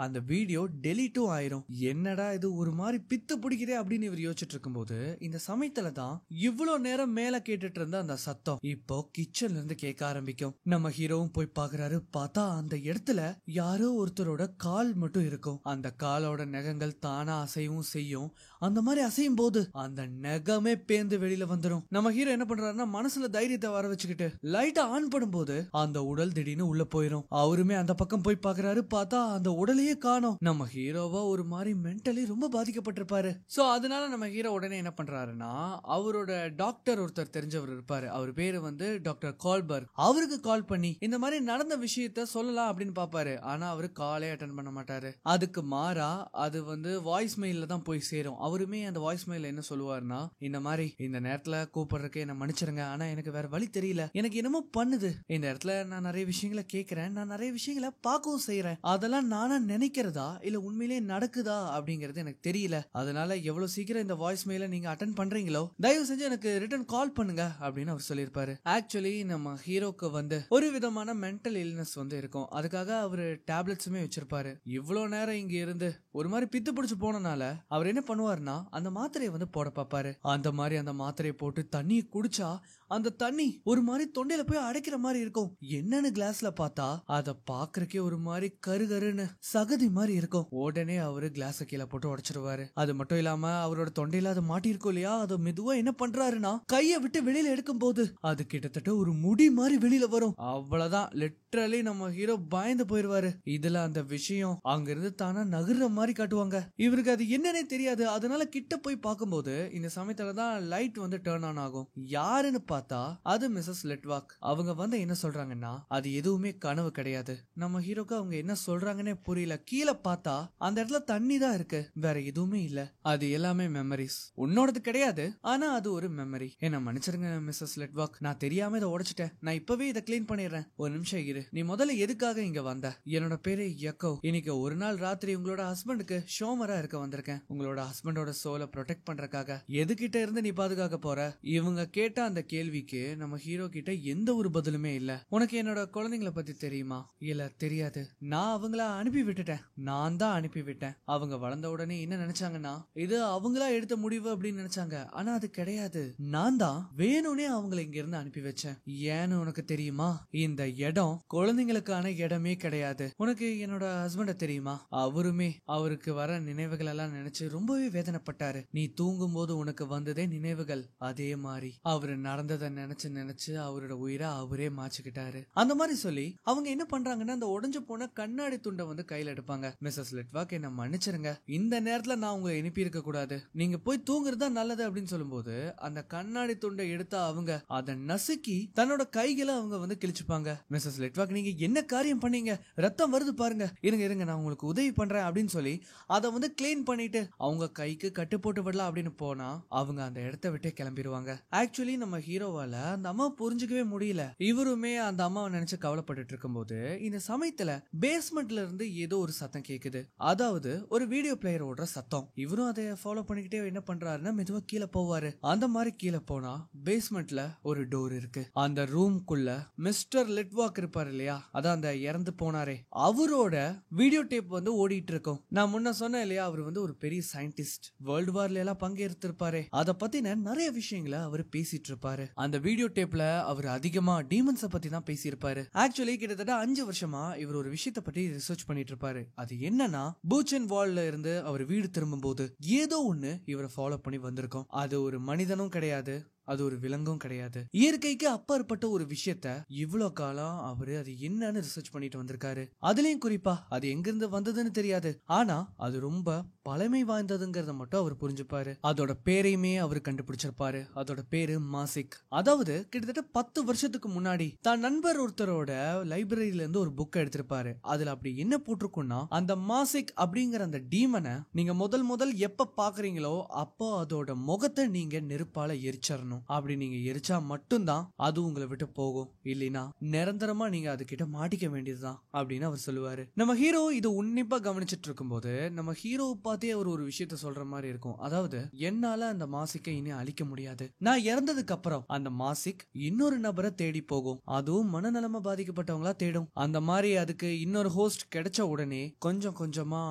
Speaker 1: அந்த வீடியோ டெலீட்டும் ஆயிரும். என்னடா இது ஒரு மாதிரி பித்து பிடிக்குதே அப்படின்னு இவர் யோசிச்சுட்டு இருக்கும்போது இந்த சமயத்துல தான் இவ்வளவு நேரம் மேல கேட்டுட்டு இருந்த அந்த சத்தம் இப்போ கிச்சன்ல இருந்து கேட்க ஆரம்பிக்கும். நம்ம ஹீரோவும் போய் பாக்குறாரு. பார்த்தா அந்த இடத்துல யாரோ ஒருத்தரோட கால் மட்டும் இருக்கும். அந்த காலோட நகங்கள் தானா அசைவும் செய்யும். அந்த மாதிரி அசையும் போது அந்த நகமே பேந்து வெளியில வந்துடும். நம்ம ஹீரோ என்ன பண்றாருன்னா மனசுல தைரியத்தை வர வச்சுக்கிட்டு லைட்டை ஆன் பண்ணும்போது அந்த உடல் திடீர்னு உள்ள போயிரும். அவருமே அந்த பக்கம் போய் பாக்குறாரு. பார்த்தா அந்த உடலையே காணோம். நம்ம ஹீரோவா ஒரு மாதிரி மென்டலி ரொம்ப பாதிக்கப்பட்டிருப்பாரு. சோ அதனால நம்ம ஹீரோ உடனே என்ன பண்றாருன்னா அவரோட டாக்டர் ஒருத்தர் தெரிஞ்சவர் இருப்பாரு. அவர் பேரு வந்து டாக்டர் கால்பர்க். அவருக்கு கால் பண்ணி இந்த மாதிரி நடந்த விஷயத்த சொல்லலாம் அப்படின்னு பாப்பாரு. ஆனா அவரு காலே அட்டன் பண்ண மாட்டாரு. அதுக்கு மாறா அது வந்து வாய்ஸ் மெயில தான் போய் சேரும். அவருமே அந்த வாய்ஸ் மெயில என்ன சொல்லுவாருன்னா இந்த மாதிரி இந்த நேரத்துல கூப்பிடுறதுக்கு என்ன மன்னிச்சிருங்க. ஆனா எனக்கு வேற வழி தெரியல. எனக்கு என்னமோ பண்ணுது. இந்த இடத்துல நான் நிறைய விஷயங்களை கேட்கிறேன். நான் நிறைய விஷயங்களை பார்க்கவும் செய்யறேன். அதெல்லாம் நானா நினைக்கிறதா இல்ல உண்மையிலேயே நடக்குதா அப்படிங்கறது எனக்கு தெரியல. அதனால எவ்வளவு சீக்கிரம் இந்த வாய்ஸ் மெயில நீங்க அட்டன் பண்றீங்களோ தயவு செஞ்சு எனக்கு ரிட்டர்ன் கால் பண்ணுங்க அப்படின்னு அவர் சொல்லியிருப்பாரு. ஆக்சுவலி நம்ம ஹீரோக்கு வந்து ஒரு விதமான மென்டல் இல்னஸ் வந்து இருக்கும். அதுக்காக அவரு டேப்லெட்ஸுமே வச்சிருப்பாரு. இவ்வளவு நேரம் இங்க இருந்து ஒரு மாதிரி பித்து பிடிச்சு போனனால அவர் என்ன பண்ணுவாருன்னா அந்த மாத்திரையை வந்து போட பாப்பாரு. அந்த மாதிரி அந்த மாத்திரையை போட்டு தண்ணியை குடிச்சா அந்த தண்ணி ஒரு மாதிரி தொண்டையில போய் அடைக்கிற மாதிரி இருக்கும். என்னன்னு கிளாஸ்ல பார்த்தா அத பாக்குறக்கே ஒரு மாதிரி கருகருன்னு சகதி மாதிரி இருக்கும். உடனே அவரு கிளாஸ கீழே போட்டு உடைச்சிருவாரு. அது மட்டும் இல்லாம அவரோட தொண்டையில அது மாட்டி இருக்கும் இல்லையா, அதை மெதுவா என்ன பண்றாருன்னா கைய விட்டு வெளியில எடுக்கும் போது அது கிட்டத்தட்ட ஒரு முடி மாதிரி வெளியில வரும். அவ்வளவுதான், லிட்டரலி நம்ம ஹீரோ பயந்து போயிருவாரு. இதுல அந்த விஷயம் அங்க இருந்து தானா நகர்ற மாதிரி காட்டுவாங்க. இவருக்கு அது என்னன்னே தெரியாது. அதனால கிட்ட போய் பார்க்கும்போது இந்த சமயத்துலதான் லைட் வந்து டர்ன் ஆன் ஆகும். யாருன்னு பார்த்தா அது மிஸ்ஸஸ் லெட்வாக். அவங்க வந்து என்ன சொல்றாங்கன்னா அது எதுவுமே கனவு கிடையாது. நம்ம ஹீரோக்கு அவங்க என்ன சொல்றாங்கன்னே புரியல. கீழே பார்த்தா அந்த இடத்துல தண்ணி தான் இருக்கு, வேற எதுவுமே இல்ல. அது எல்லாமே மெமரிஸ், உன்னோடது கிடையாது. ஆனா அது ஒரு மெமரி. என்ன மன்னிச்சிருங்க மிஸ்ஸஸ் லெட்வாக், நான் தெரியாம இதை உடைச்சிட்டேன். நான் இப்பவே இதை கிளீன் பண்ணிடுறேன். ஒரு நிமிஷம் இரு. நீ முதல்ல எதுக்காக இங்க வந்த? என்னோட பேரு யக்கோ. இன்னைக்கு ஒரு நாள் ராத்திரி உங்களோட ஹஸ்பண்டுக்கு ஷோமரா இருக்க வந்திருக்கேன். உங்களோட ஹஸ்பண்டோட சோலை ப்ரொடெக்ட் பண்றதுக்காக. எதுகிட்ட இருந்து நீ பாதுகாக்க போற? இவங்க கேட்ட அந்த கேள்விக்கு நம்ம ஹீரோ கிட்ட எந்த ஒரு பதிலுமே இல்ல. உனக்கு என்னோட குழந்தைங்களை பத்தி தெரியுமா? இல்ல தெரியாது. நான் அவங்கள அனுப்பி விட்டுட்டேன். நான் தான் அனுப்பி விட்டேன். அவங்க வளர்ந்த உடனே என்ன நினைச்சாங்கன்னா இது அவங்களா எடுத்த முடிவு அப்படின்னு நினைச்சாங்க. ஆனா அது கிடையாது. நான் தான் வேணும்னே அவங்களை இங்க இருந்து அனுப்பி வச்சேன். ஏன்னு உனக்கு தெரியுமா? இந்த இடம் குழந்தைங்களுக்கான இடமே கிடையாது. உனக்கு என்னோட ஹஸ்பண்ட தெரியுமா? அவருமே அவருக்கு வர நினைவுகள் எல்லாம் நினைச்சு ரொம்பவே வேதனைப்பட்டாரு. நீ தூங்கும் போது உனக்கு வந்ததே நினைவுகள். அதே மாதிரி அவரு நடந்ததை நினைச்சு நினைச்சு அவரோட உயிரை அவரே மாச்சுக்கிட்டாரு. அந்த மாதிரி சொல்லி அவங்க என்ன பண்றாங்கன்னா அந்த உடைஞ்சு போன கண்ணாடி துண்டை வந்து கையில எடுப்பாங்க. மிஸ்ஸஸ் லெட்வாக், என்ன மன்னிச்சிருங்க, இந்த நேரத்துல நான் உங்களை அனுப்பி இருக்க கூடாது. நீங்க போய் தூங்குறதா நல்லது அப்படின்னு சொல்லும்போது அந்த கண்ணாடி துண்டை எடுத்தா அவங்க அதை நசுக்கி தன்னோட கைகளை அவங்க வந்து கிழிச்சுப்பாங்க. மிஸ்ஸஸ் லெட்வாக், நீங்க என்ன காரியம் பண்ணீங்க? ரத்தம் வருது பாருங்க, இருங்க இருங்க நான் உங்களுக்கு உதவி பண்றேன் அப்படின்னு சொல்லி அதை வந்து கிளீன் பண்ணிட்டு அவங்க கைக்கு கட்டு போட்டு விடலாம் அப்படின்னு போனா அவங்க அந்த இடத்தை விட்டே கிளம்பிடுவாங்க. ஆக்சுவலி நம்ம ஹீரோவால அந்த அம்மா புரிஞ்சுக்கவே முடியல. இவருமே அந்த அம்மாவை நினைச்சு கவலைப்பட்டு இருக்கும்போது இந்த சமயத்துல பேஸ்மெண்ட்ல இருந்து ஏதோ ஒரு சத்தம் கேக்குது. அதாவது ஒரு வீடியோ பிளேயர் ஓடுற சத்தம். இவரும் அதை ஃபாலோ பண்ணிக்கிட்டே என்ன பண்றாருன்னா மெதுவா கீழே போவாரு. அந்த மாதிரி கீழே போனா பேஸ்மெண்ட்ல ஒரு டோர் இருக்கு. அந்த ரூம்குள்ள மிஸ்டர் லெட்வாக் இருப்பாரு இல்லையா, அதான் அந்த இறந்து போனாரே, அவரோட வீடியோ டேப் வந்து ஓடிட்டு இருக்கும். நான் முன்ன சொன்னேன் இல்லையா, அவர் வந்து ஒரு பெரிய சயின்டிஸ்ட், வேர்ல்டு வார்ல எல்லாம் பங்கேற்றிருப்பாரு. அதை பத்தின நிறைய விஷயங்களை அவர் பேசிட்டு இருப்பாரு. அந்த வீடியோ டேப்ல அவர் அதிகமா டீமன்ஸை பத்தி தான் பேசியிருப்பாரு. ஆக்சுவலி கிட்டத்தட்ட 5 வருஷமா இவர் ஒரு விஷயத்தை பத்தி ரிசர்ச் பண்ணிட்டு இருப்பாரு. அது என்னன்னா பூச்சன் வால்ல இருந்து அவர் வீடு திரும்பும் போது ஏதோ ஒண்ணு இவரை ஃபாலோ பண்ணி வந்திருக்கும். அது ஒரு மனிதனும் கிடையாது, அது ஒரு விலங்கும் கிடையாது. இயற்கைக்கு அப்பாற்பட்ட ஒரு விஷயத்த இவ்வளவு காலம் அவரு அது என்னன்னு ரிசர்ச் பண்ணிட்டு வந்திருக்காரு. அதுலயும் குறிப்பா அது எங்கிருந்து வந்ததுன்னு தெரியாது, ஆனா அது ரொம்ப பழமை வாய்ந்ததுங்கிறத மட்டும் அவர் புரிஞ்சுப்பாரு. அதோட பேரையுமே அவர் கண்டுபிடிச்சிருப்பாரு. அதோட பேரு மாசிக். அதாவது கிட்டத்தட்ட 10 வருஷத்துக்கு முன்னாடி தான் நண்பர் ஒருத்தரோட லைப்ரரியில இருந்து ஒரு புக் எடுத்திருப்பாரு. அதுல அப்படி என்ன போட்டிருக்கும்னா அந்த மாசிக் அப்படிங்கிற அந்த டீமனை நீங்க முதல் எப்ப பாக்குறீங்களோ அப்போ அதோட முகத்தை நீங்க நெருப்பால எரிச்சறணும். அப்படி நீங்க எரிச்சா மட்டும்தான் அது உங்களை விட்டு போகும், இல்லைன்னா நிரந்தரமா நீங்க அது கிட்ட மாட்டிக்க வேண்டியதுதான் அப்படின்னு அவர் சொல்லுவாரு. நம்ம ஹீரோ இது உன்னிப்பா கவனிச்சிட்டு இருக்கும் போது நம்ம ஹீரோ பார்த்து பார்த்தே அவர் ஒரு விஷயத்த சொல்ற மாதிரி இருக்கும். அதாவது என்னால அந்த மாசிக்கை இனி அழிக்க முடியாது. நான் இறந்ததுக்கு அப்புறம் அந்த மாசிக் இன்னொரு நபரை தேடி போகும். அதுவும் மனநலமா பாதிக்கப்பட்டவங்களா தேடும். அந்த மாதிரி அதுக்கு இன்னொரு ஹோஸ்ட் கிடைச்ச உடனே கொஞ்சம் கொஞ்சமா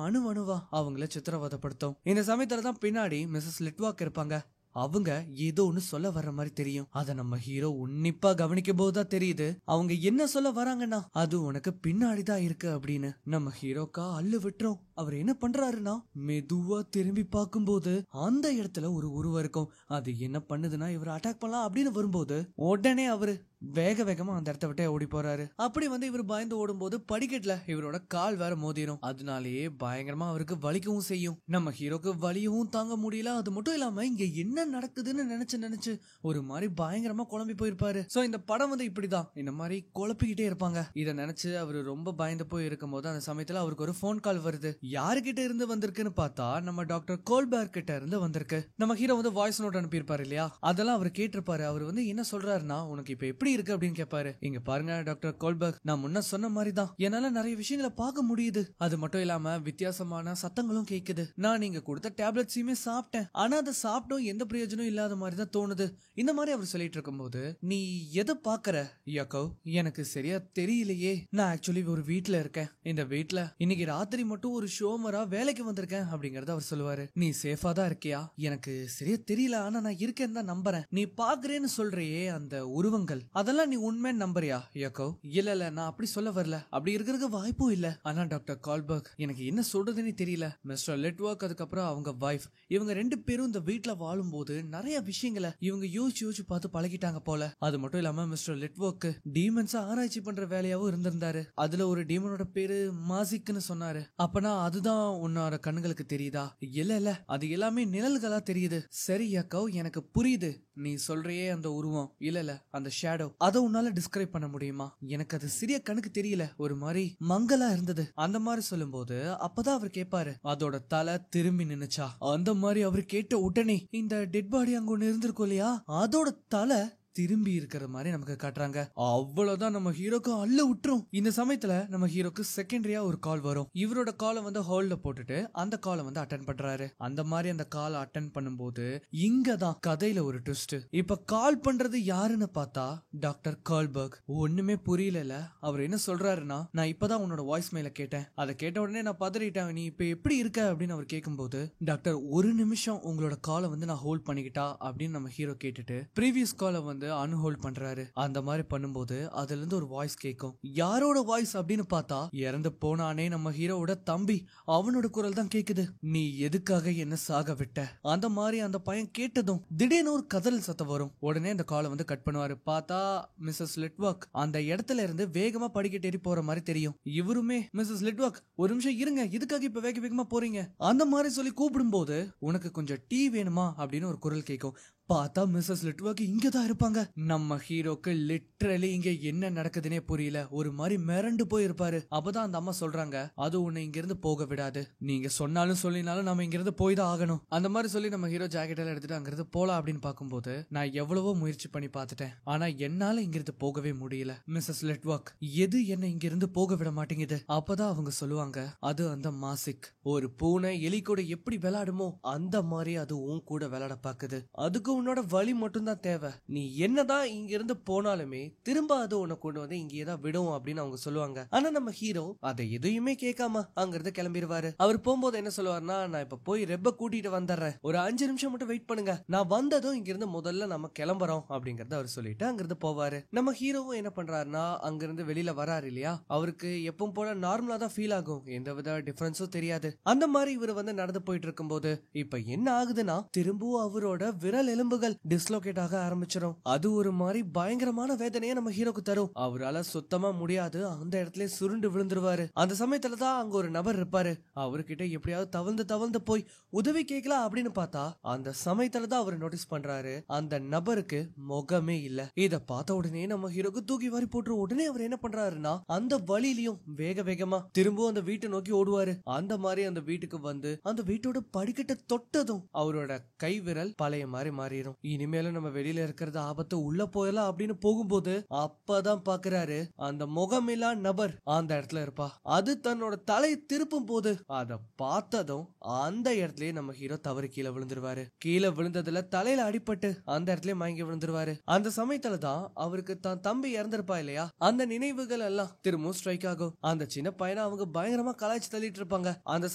Speaker 1: அணுவா அவங்கள சித்திரவதைப்படுத்தும். இந்த சமயத்துல தான் பின்னாடி மிஸ்ஸஸ் லிட்வாக் இருப்பாங்க. அவங்க ஏதோ ஒன்னு சொல்ல வர்ற மாதிரி தெரியும். அத நம்ம ஹீரோ உன்னிப்பா கவனிக்கும் போதுதான் தெரியுது அவங்க என்ன சொல்ல வராங்கன்னா அது உனக்கு பின்னாடிதான் இருக்கு அப்படின்னு. நம்ம ஹீரோக்கா அள்ளு விட்டுறோம். அவர் என்ன பண்றாருன்னா மெதுவா திரும்பி பார்க்கும்போது அந்த இடத்துல ஒரு உருவம் இருக்கும். அது என்ன பண்ணுதுன்னா இவர் அட்டாக் பண்ணலாம் அப்படின்னு வரும்போது உடனே அவரு வேக வேகமா அந்த இடத்த விட்டே ஓடி போறாரு. அப்படி வந்து இவர் பயந்து ஓடும்போது படிக்கட்டுல இவரோட கால் வேற மோதிரும். அதனாலேயே பயங்கரமா அவருக்கு வலிக்கவும் செய்யும். நம்ம ஹீரோக்கு வலியவும் தாங்க முடியல. அது மட்டும் இல்லாம இங்க என்ன நடக்குதுன்னு நினைச்சு ஒரு மாதிரி பயங்கரமா குழம்பி போயிருப்பாரு. சோ இந்த படம் வந்து இப்படிதான் இந்த மாதிரி குழப்பிக்கிட்டே இருப்பாங்க. இத நினைச்சு அவரு ரொம்ப பயந்து போய் இருக்கும் போது அந்த சமயத்துல அவருக்கு ஒரு போன் கால் வருது. யாருகிட்ட இருந்து வந்திருக்குன்னு பார்த்தா நம்ம டாக்டர் கோல்பர்க் கிட்ட இருந்து வந்திருக்கு. நம்ம ஹீரோ வந்து வாய்ஸ் நோட் அனுப்பியிருப்பாரு இல்லையா, அதெல்லாம் அவர் கேட்டிருப்பாரு. அவர் வந்து என்ன சொல்றாருன்னா உனக்கு இப்ப எப்படி இருக்கு அப்படின்னு கேட்பாரு. இங்க பாருங்க டாக்டர் கோல்பர்க், நான் முன்ன சொன்ன மாதிரி தான் என்னால நிறைய விஷயங்களை பார்க்க முடியுது. அது மட்டும் இல்லாம வித்தியாசமான சத்தங்களும் கேக்குது. நான் நீங்க கொடுத்த டேப்லெட்ஸையுமே சாப்பிட்டேன். ஆனா அதை சாப்பிட்டும் எந்த பிரயோஜனம் இல்லாத மாதிரி தான் தோணுது. இந்த மாதிரி அவர் சொல்லிட்டு இருக்கும்போது நீ எதை பாக்குற யாக்கோ எனக்கு சரியா தெரியலையே. நான் ஆக்சுவலி ஒரு வீட்டுல இருக்கேன். இந்த வீட்டுல இன்னைக்கு ராத்திரி மட்டும் ஒரு ஷோமரா வேலைக்கு வந்திருக்கேன் அப்படிங்கறத அவர் சொல்லுவாரு. நீ சேஃபா தான் இருக்கியா? எனக்கு சரியா தெரியல, ஆனா நான் இருக்கேன்னு தான் நம்புறேன். நீ பாக்குறேன்னு சொல்றியே அந்த உருவங்கள், அதெல்லாம் நீ உண்மை நம்புறியா யாக்கோ? இல்ல நான் அப்படி சொல்ல வரல. அப்படி இருக்கிறதுக்கு வாய்ப்பும் இல்ல. ஆனா டாக்டர் கால்பர்க் எனக்கு என்ன சொல்றதுன்னு தெரியல. மிஸ்டர் லிட்வர்க் அதுக்கப்புறம் அவங்க வைஃப் இவங்க ரெண்டு பேரும் இந்த வீட்டுல வாழும் போது நிறைய விஷயங்களை இவங்க யோசிச்சு பார்த்து பழகிட்டாங்க போல. அது மட்டும் இல்லாம மிஸ்டர் லிட்வர்க் டீமன்ஸா ஆராய்ச்சி பண்ற வேலையாவும் இருந்திருந்தாரு. அதுல ஒரு டீமனோட பேரு மாசிக்னு சொன்னாரு. அப்பனா அதுதான் உன்னோட கண்களுக்கு தெரியுதா? இல்ல அது எல்லாமே நிழல்களா தெரியுது. சரி யாக்கோ எனக்கு புரியுது. நீ சொல்றியே அந்த உருவம், இல்ல அந்த ஷேடோ, அதை உன்னால டிஸ்கிரைப் பண்ண முடியுமா? எனக்கு அது சிறிய கணக்கு தெரியல, ஒரு மாதிரி மங்களா இருந்தது. அந்த மாதிரி சொல்லும் போது அப்பதான் அவர் கேட்பாரு அதோட தலை திரும்பி நின்னுச்சா? அந்த மாதிரி அவர் கேட்ட உடனே இந்த டெட் பாடி அங்க ஒண்ணு இருந்திருக்கும் இல்லையா, அதோட தலை திரும்பி இருக்கிற மாதிரி நமக்கு காட்டுறாங்க. அவ்வளவுதான் நம்ம ஹீரோக்கு அள்ள விட்டுரும். இந்த சமயத்துல நம்ம ஹீரோக்கு செகண்டரியா ஒரு கால் வரும். இவரோட காலை வந்து ஹோல்ட்ல போட்டுட்டு அந்த காலை வந்து அட்டென்ட் பண்றாரு. அந்த மாதிரி அந்த காலை அட்டென்ட் பண்ணும்போது இங்கதான் கதையில ஒரு ட்விஸ்ட். இப்ப கால் பண்றது யாருன்னு பார்த்தா டாக்டர் கால்பர்க். ஒண்ணுமே புரியல. அவர் என்ன சொல்றாருன்னா நான் இப்பதான் உன்னோட வாய்ஸ் மெயில கேட்டேன். அதை கேட்ட உடனே நான் பதறிட்டேன். நீ இப்ப எப்படி இருக்க அப்படின்னு அவர் கேட்கும்போது டாக்டர் ஒரு நிமிஷம் உங்களோட காலை வந்து நான் ஹோல்ட் பண்ணிக்கிட்டா அப்படின்னு நம்ம ஹீரோ கேட்டுட்டு ப்ரீவியஸ் காலை வந்து அன்ஹோல்ட் பண்றாரு. அந்த மாதிரி பண்ணும்போது அதுல இருந்து ஒரு வாய்ஸ் கேட்கும். யாரோட வாய்ஸ் அப்படின்னு பார்த்தா இறந்து போனானே நம்ம ஹீரோவோட தம்பி, அவனோட குரல் தான் கேக்குது. நீ எதுக்காக என்ன சாக விட்ட? அந்த மாதிரி அந்த பையன் கேட்டதும் திடீர்னு ஒரு கதறல் சத்தம் வரும். உடனே அந்த காலை வந்து கட் பண்ணுவாரு. பார்த்தா மிஸ்ஸஸ் லிட்வர்க் அந்த இடத்துல இருந்து வேகமா படிக்கட்டு ஏறி போற மாதிரி தெரியும். இவருமே மிஸ்ஸஸ் லிட்வர்க் ஒரு நிமிஷம் இருங்க, எதுக்காக இப்ப வேக வேகமா போறீங்க அந்த மாதிரி சொல்லி கூப்பிடும் போது உனக்கு கொஞ்சம் டீ வேணுமா அப்படின்னு ஒரு குரல் கேட்கும். பார்த்தா மிஸ்ஸஸ் லிட்வர்க் இங்கதான் இருப்பாங்க. நம்ம ஹீரோக்கு லிட்டரலி இங்க என்ன நடக்குதுன்னே புரியல. ஒரு மாதிரி மிரண்டு போயிருப்பாரு. அப்பதான் அந்த அம்மா சொல்றாங்க அது உன்னை இங்க இருந்து போக விடாது. நீங்க சொன்னாலும் சொல்லினாலும் நம்ம இங்க இருந்து போய் தான் ஆகணும். அந்த மாதிரி சொல்லி நம்ம ஹீரோ ஜாக்கெட் எல்லாம் எடுத்துட்டு அங்கிருந்து போலாம் அப்படின்னு பார்க்கும்போது நான் எவ்வளவோ முயற்சி பண்ணி பார்த்துட்டேன். ஆனா என்னால இங்க இருந்து போகவே முடியல. மிஸ்ஸஸ் லிட்வர்க் எது என்ன இங்க இருந்து போக விட மாட்டேங்குது. அப்பதான் அவங்க சொல்லுவாங்க அது அந்த மாசிக். ஒரு பூனை எலி கூட எப்படி விளையாடுமோ அந்த மாதிரி அது உன் கூட விளையாட பாக்குது. அதுக்கு உன்னோட வழி மட்டும் தான் தேவை. நீ என்னதான் இங்க இருந்து போனாலுமே திரும்ப அது உன்னை கொண்டு வந்து இங்கே தான் விடும் அப்படின்னு அவங்க சொல்லுவாங்க. ஆனா நம்ம ஹீரோ அதை எதையுமே கேட்காம அங்கிருந்து கிளம்பிடுவாரு. அவர் போகும்போது என்ன சொல்லுவாருன்னா நான் இப்ப போய் ரெப்ப கூட்டிட்டு வந்துடுறேன், ஒரு 5 நிமிஷம் மட்டும் வெயிட் பண்ணுங்க, நான் வந்ததும் இங்க இருந்து முதல்ல நம்ம கிளம்புறோம் அப்படிங்கறத அவர் சொல்லிட்டு அங்கிருந்து போவாரு. நம்ம ஹீரோவும் என்ன பண்றாருன்னா அங்கிருந்து வெளியில வராரு இல்லையா, அவருக்கு எப்பவும் போல நார்மலா தான் ஃபீல் ஆகும், எந்தவித டிஃபரன்ஸும் தெரியாது. அந்த மாதிரி இவர் வந்து நடந்து போயிட்டு இருக்கும் போது இப்ப என்ன ஆகுதுன்னா திரும்பவும் அவரோட விரல் எலும்புகள் டிஸ்லோகேட் ஆக ஆரம்பிச்சிடும். அது ஒரு மாதிரி பயங்கரமான வேதனையை நம்ம ஹீரோக்கு தரும். அவரால சுத்தமா முடியாது, அந்த இடத்துல சுருண்டு விழுந்துருவாரு. அந்த சமயத்துல தான் அங்க ஒரு நபர் இருப்பாரு. அவர்கிட்ட எப்படியாவது தவழ்ந்து போய் உதவி கேட்கலாம் அப்படின்னு பார்த்தா அந்த சமயத்துல தான் அவர் நோட்டீஸ் பண்றாரு அந்த நபருக்கு முகமே இல்ல. இத பார்த்த உடனே நம்ம ஹீரோக்கு தூக்கி வாரி போட்டு உடனே அவர் என்ன பண்றாருன்னா அந்த வழியிலையும் வேகமா திரும்பவும் அந்த வீட்டை நோக்கி ஓடுவாரு. அந்த மாதிரி அந்த வீட்டுக்கு வந்து அந்த வீட்டோட படிக்கட்டை தொட்டதும் அவரோட கை விரல் பழைய மாதிரி மாறிடும். இனிமேலும் நம்ம வெளியில இருக்கிறது ஆபத்து, உள்ள போயலாம் அப்படின்னு போகும்போது அப்பதான் பாக்குறாரு அந்த முகமில்லா நபர் அந்த இடத்துல இருப்பா. அது தன்னோட தலையை திருப்பும் போது அத பார்த்ததும் அந்த இடத்துலயே நம்ம ஹீரோ தவறு கீழே விழுந்துருவாரு. கீழே விழுந்ததுல தலையில அடிபட்டு அந்த இடத்துல மயங்கி விழுந்துருவாரு. அந்த சமயத்துலதான் அவருக்கு தான் தம்பி இறந்திருப்பா இல்லையா, அந்த நினைவுகள் எல்லாம் திரும்பவும் ஸ்ட்ரைக் ஆகும். அந்த சின்ன பையனை அவங்க பயங்கரமா கலாய்ச்சி தள்ளிட்டு இருப்பாங்க. அந்த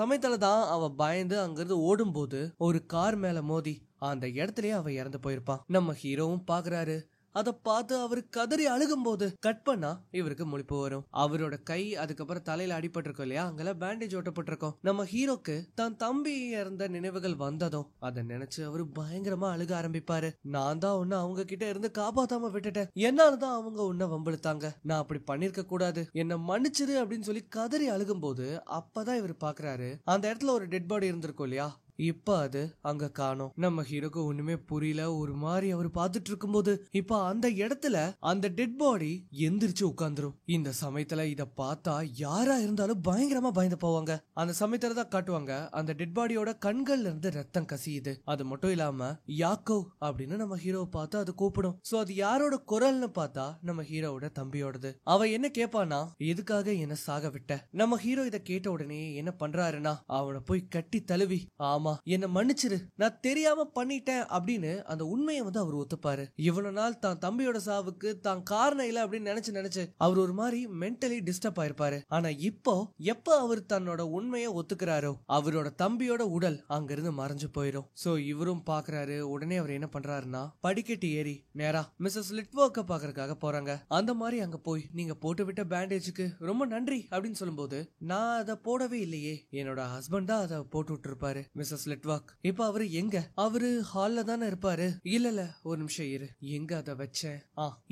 Speaker 1: சமயத்துலதான் அவ பயந்து அங்கிருந்து ஓடும் போது ஒரு கார் மேல மோதி அந்த இடத்துலயே அவ இறந்து போயிருப்பான். நம்ம ஹீரோவும் பாக்குறாரு. அத பார்த்து அவரு கதறி அழுகும் போது கட் பண்ணா இவருக்கு முழிப்பு வரும். அவரோட கை, அதுக்கப்புறம் தலையில அடிபட்டிருக்கும் இல்லையா, அங்கெல்லாம் பேண்டேஜ் ஓட்டப்பட்டிருக்கும். நம்ம ஹீரோக்கு தான் தம்பி இறந்த நினைவுகள் வந்ததும் அதை நினைச்சு அவரு பயங்கரமா அழுக ஆரம்பிப்பாரு. நான் தான் உன்னை அவங்க கிட்ட இருந்து காப்பாத்தாம விட்டுட்டேன், என்னாலதான் அவங்க உன்னை வம்பிழுத்தாங்க, நான் அப்படி பண்ணிருக்க கூடாது, என்ன மன்னிச்சிரு அப்படின்னு சொல்லி கதறி அழுகும் போது அப்பதான் இவர் பாக்குறாரு அந்த இடத்துல ஒரு டெட் பாடி இருந்திருக்கும் இல்லையா, இப்ப அது அங்க காணோம். நம்ம ஹீரோக்கு ஒண்ணுமே புரியல. ஒரு மாதிரி அவர் பார்த்துட்டு இருக்கும் போது இப்ப அந்த இடத்துல அந்த டெட் பாடி எந்திரிச்சு உட்கார்ந்துரும். இந்த சமயத்துல இத பார்த்தா யாரா இருந்தாலும் பயங்கரமா பயந்து போவாங்க. அந்த சமயத்துல தான் காட்டுவாங்க அந்த டெட் பாடியோட கண்கள்ல இருந்து ரத்தம் கசியுது. அது மட்டும் இல்லாம யாக்கோ அப்படின்னு நம்ம ஹீரோவை பார்த்து அது கூப்பிடும். சோ அது யாரோட குரல்னு பார்த்தா நம்ம ஹீரோவோட தம்பியோடது. அவ என்ன கேட்பானா, எதுக்காக என்ன சாக விட்ட? நம்ம ஹீரோ இத கேட்ட உடனே என்ன பண்றாருன்னா அவனை போய் கட்டி தழுவி, ஆமா என்ன மன்னிச்சிரு, நான் தெரியாம பண்ணிட்டேன் அப்படின்னு அந்த உண்மையை வந்து அவர் ஒத்துப்பாரு. இவ்வளவு நாள் தான் தம்பியோட சாவுக்கு தான் காரணம் இல்ல அப்படின்னு நினைச்சு அவர் ஒரு மாதிரி மென்டலி டிஸ்டர்ப் ஆயிருப்பாரு. ஆனா இப்போ எப்ப அவர் தன்னோட உண்மையை ஒத்துக்கிறாரோ அவரோட தம்பியோட உடல் அங்கிருந்து மறைஞ்சு போயிடும். சோ இவரும் பாக்குறாரு. உடனே அவர் என்ன பண்றாருன்னா படிக்கட்டு ஏறி நேரா மிஸ்ஸஸ் லிட்வர்க்க பாக்குறதுக்காக போறாங்க. அந்த மாதிரி அங்க போய், நீங்க போட்டு விட்ட பேண்டேஜுக்கு ரொம்ப நன்றி அப்படின்னு சொல்லும்போது, நான் அதை போடவே இல்லையே, என்னோட ஹஸ்பண்ட் தான் அதை போட்டு விட்டு இருப்பாரு மிஸ்ஸஸ் லிட்வர்க். இப்ப அவரு எங்க? அவரு ஹால்ல தானே இருப்பாரு. இல்ல ஒரு நிமிஷம் இரு, எங்க அதை வச்சேன்?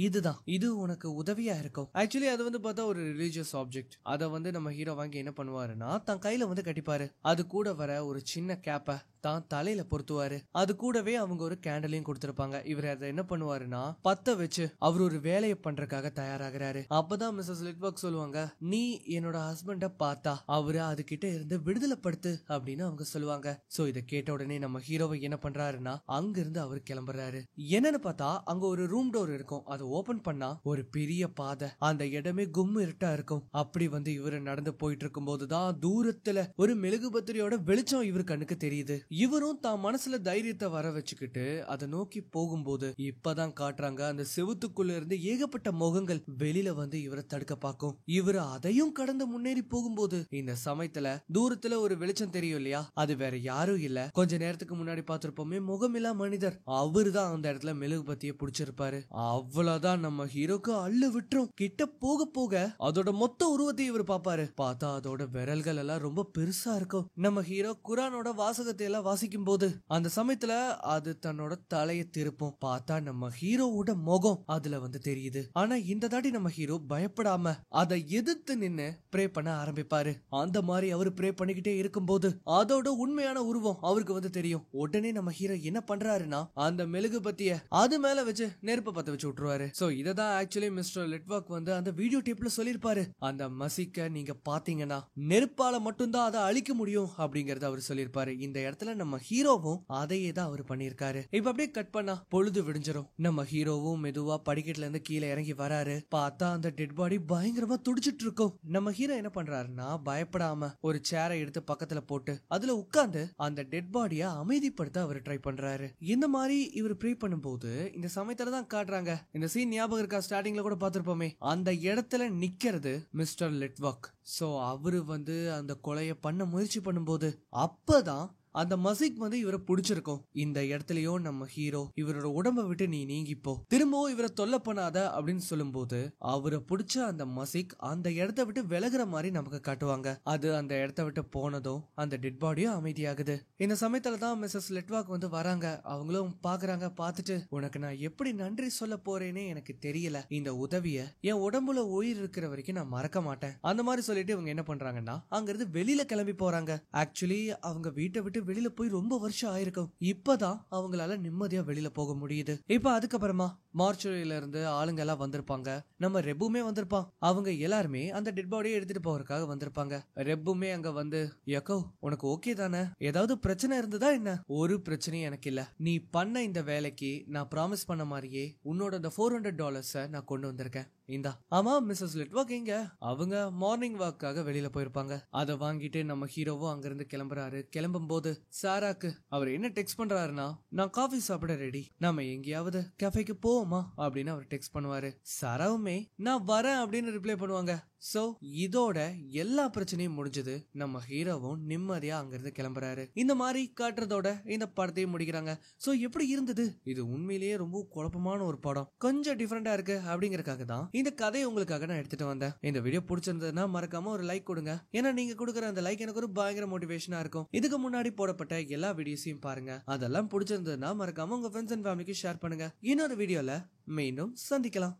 Speaker 1: இதுதான், இது உனக்கு உதவியா இருக்கும். ஆக்சுவலி அது வந்து பார்த்தா ஒரு ரிலீஜியஸ் ஆப்ஜெக்ட். அதை வந்து நம்ம ஹீரோ வாங்கி என்ன பண்ணுவாருன்னா தன் கையில வந்து கட்டிப்பாரு. அது கூட வர ஒரு சின்ன கேப்ப தான் தலையில பொருத்துவாரு. அது கூடவே அவங்க ஒரு கேண்டலையும் கொடுத்திருப்பாங்க. இவர் அதை என்ன பண்ணுவாருன்னா பத்த வச்சு அவர் ஒரு வேலையை பண்றதுக்காக தயாராகிறாரு. அப்பதான் மிஸ்ஸஸ் லிட்வர்க் சொல்லுவாங்க, நீ என்னோட ஹஸ்பண்ட பார்த்தா அவரு அது கிட்ட இருந்து விடுதலைப்படுத்து அப்படின்னு அவங்க சொல்லுவாங்க. சோ இதை கேட்ட உடனே நம்ம ஹீரோவை என்ன பண்றாருன்னா அங்க இருந்து அவர் கிளம்புறாரு. என்னன்னு பார்த்தா அங்க ஒரு ரூம் டோர் இருக்கும். அதை ஓபன் பண்ணா ஒரு பெரிய பாதை, அந்த இடமே கும்மு இருட்டா இருக்கும். அப்படி வந்து இவரு நடந்து போயிட்டு இருக்கும் போதுதான் தூரத்துல ஒரு மெழுகுபத்திரியோட வெளிச்சம் இவரு கண்ணுக்கு தெரியுது. இவரும் தான் மனசுல தைரியத்தை வர வச்சுக்கிட்டு அதை நோக்கி போகும்போது இப்பதான் காட்டுறாங்க அந்த செவுத்துக்குள்ள இருந்து ஏகப்பட்ட முகங்கள் வெளியில வந்து இவரை தடுக்க பார்க்கும். இவரு அதையும் கடந்து முன்னேறி போகும்போது இந்த சமயத்துல தூரத்துல ஒரு வெளிச்சம் தெரியும் இல்லையா, அது வேற யாரும் இல்ல, கொஞ்ச நேரத்துக்கு முன்னாடி பார்த்திருப்போமே முகமில்லா மனிதர், அவரு தான் அந்த இடத்துல மெழுகுபத்திய புடிச்சிருப்பாரு. அவ்வளவுதான், நம்ம ஹீரோக்கு அள்ளு விட்டுரும். கிட்ட போக போக அதோட மொத்த உருவத்தை இவர் பாப்பாரு. பார்த்தா அதோட விரல்கள் எல்லாம் ரொம்ப பெருசா இருக்கும். நம்ம ஹீரோ குரானோட வாசகத்தை எல்லாம் வாசிக்கும் போது அந்த சமயத்துல அது தன்னோட தலையை திருப்பும். பார்த்தா நம்ம ஹீரோவோட முகம் அதுல வந்து தெரியுது. ஆனா இந்த தாட்டி நம்ம ஹீரோ பயப்படாம அதை எதிர்த்து நின்னு ப்ரே பண்ண ஆரம்பிப்பாரு. அந்த மாதிரி அவரு ப்ரே பண்ணிக்கிட்டே இருக்கும் போது அதோட உண்மையான உருவம் அவருக்கு வந்து தெரியும். உடனே நம்ம ஹீரோ என்ன பண்றாருன்னா அந்த மெழுகு பத்திய அது மேல வச்சு நெருப்ப பத்த வச்சு விட்டுருவாரு. சோ இததான் ஆக்சுவலி மிஸ்டர் லிட்வர்க் வந்து அந்த வீடியோ டேப்ல சொல்லிருப்பாரு. அந்த மசிக்க நீங்க பாத்தீங்கன்னா நெருப்பால மட்டும்தான் அதை அழிக்க முடியும் அப்படிங்கறத அவர் சொல்லிருப்பாரு. இந்த இடத்துல நம்ம ஹீரோவும் அதையே தான் அவர் பண்ணிருக்காரு. இப்ப அப்படியே கட் பண்ணா பொழுது விடிஞ்சிரும். நம்ம ஹீரோவும் மெதுவா படிக்கட்டுல இருந்து கீழே இறங்கி வராரு. பார்த்தா அந்த டெட் பாடி பயங்கரமா துடிச்சிட்டு இருக்கும். நம்ம ஹீரோ என்ன பண்றாருன்னா பயப்படாம ஒரு சேரை எடுத்து பக்கத்துல போட்டு அதுல உட்கார்ந்து அந்த டெட் பாடிய அமைதிப்படுத்த அவர் ட்ரை பண்றாரு. இந்த மாதிரி இவர் ப்ரே பண்ணும்போது இந்த சமயத்துல தான் காட்டுறாங்க, இந்த சீன் ஞாபகம் இருக்கா, ஸ்டார்டிங்ல கூட பாத்திருப்போமே, அந்த இடத்துல நிக்கிறது மிஸ்டர் லிட்வர்க். சோ அவரு வந்து அந்த கொலையை பண்ண முயற்சி பண்ணும்போது அப்பதான் அந்த மசிக் வந்து இவரை பிடிச்சிருக்கும். இந்த இடத்துலயும் நம்ம ஹீரோ இவரோட உடம்ப விட்டு நீ நீங்கிப்போ, திரும்பவும் இவரை தொல்லை பண்ணாத அப்படின்னு சொல்லும் போது அவரை பிடிச்ச அந்த மசிக் அந்த இடத்த விட்டு விலகுற மாதிரி நமக்கு காட்டுவாங்க. அது அந்த இடத்த விட்டு போனதும் அந்த டெட் பாடியும் அமைதியாகுது. இந்த சமயத்துலதான் மிஸ்ஸஸ் லிட்வர்க் வந்து வராங்க. அவங்களும் பாக்குறாங்க. பார்த்துட்டு, உனக்கு நான் எப்படி நன்றி சொல்ல போறேன்னு எனக்கு தெரியல, இந்த உதவிய என் உடம்புல உயிர் இருக்கிற வரைக்கும் நான் மறக்க மாட்டேன் அந்த மாதிரி சொல்லிட்டு இவங்க என்ன பண்றாங்கன்னா அங்கிருந்து வெளியில கிளம்பி போறாங்க. ஆக்சுவலி அவங்க வீட்டை விட்டு விட்டு வெளியில போய் ரொம்ப வருஷம் ஆயிருக்கும். இப்பதான் அவங்களால நிம்மதியா வெளியில போக முடியுது. இப்ப அதுக்கப்புறமா மார்ச்சுரியில இருந்து ஆளுங்க எல்லாம் வந்திருப்பாங்க. நம்ம ரெப்புமே வந்திருப்பான். அவங்க எல்லாருமே அந்த டெட் பாடியை எடுத்துட்டு போறதுக்காக வந்திருப்பாங்க. ரெப்புமே அங்க வந்து, யக்கோ உனக்கு ஓகே தானே, ஏதாவது பிரச்சனை இருந்ததா என்ன? ஒரு பிரச்சனையும் எனக்கு இல்ல. நீ பண்ண இந்த வேலைக்கு நான் ப்ராமிஸ் பண்ண மாதிரியே உன்னோட அந்த $400 நான் கொண்டு வந்திருக்கேன். இந்தா. ஆமா மிஸ்ஸஸ் லிட்வாக் எங்க? அவங்க மார்னிங் வாக்காக வெளியில போயிருப்பாங்க. அதை வாங்கிட்டு நம்ம ஹீரோவும் அங்கிருந்து கிளம்புறாரு. கிளம்பும் போது சாராக்கு அவர் என்ன டெக்ஸ்ட் பண்றாருன்னா, நான் காஃபி சாப்பிட ரெடி, நாம எங்கேயாவது கஃபேக்கு போவோமா அப்படின்னு அவர் டெக்ஸ்ட் பண்ணுவாரு. சாராவுமே நான் வரேன் அப்படின்னு ரிப்ளை பண்ணுவாங்க. சோ இதோட எல்லா பிரச்சனையும் முடிஞ்சது. நம்ம ஹீரோவும் நிம்மதியா அங்கிருந்து கிளம்புறாரு. இந்த மாதிரி காட்டுறதோட இந்த படத்தையும் முடிக்கிறாங்க. சோ எப்படி இருந்தது? இது உண்மையிலேயே ரொம்ப குழப்பமான ஒரு படம். கொஞ்சம் டிஃபரெண்டா இருக்கு அப்படிங்கறதுக்காக தான் இந்த கதையை உங்களுக்காக நான் எடுத்துட்டு வந்தேன். இந்த வீடியோ பிடிச்சிருந்ததுன்னா மறக்காம ஒரு லைக் கொடுங்க. ஏன்னா நீங்க கொடுக்குற அந்த லைக் எனக்கு ஒரு பயங்கர மோட்டிவேஷனா இருக்கும். இதுக்கு முன்னாடி போடப்பட்ட எல்லா வீடியோஸையும் பாருங்க. அதெல்லாம் பிடிச்சிருந்ததுன்னா மறக்காம உங்க ஃப்ரெண்ட்ஸ் அண்ட் ஃபேமிலிக்கு ஷேர் பண்ணுங்க. இன்னொரு வீடியோல மீண்டும் சந்திக்கலாம்.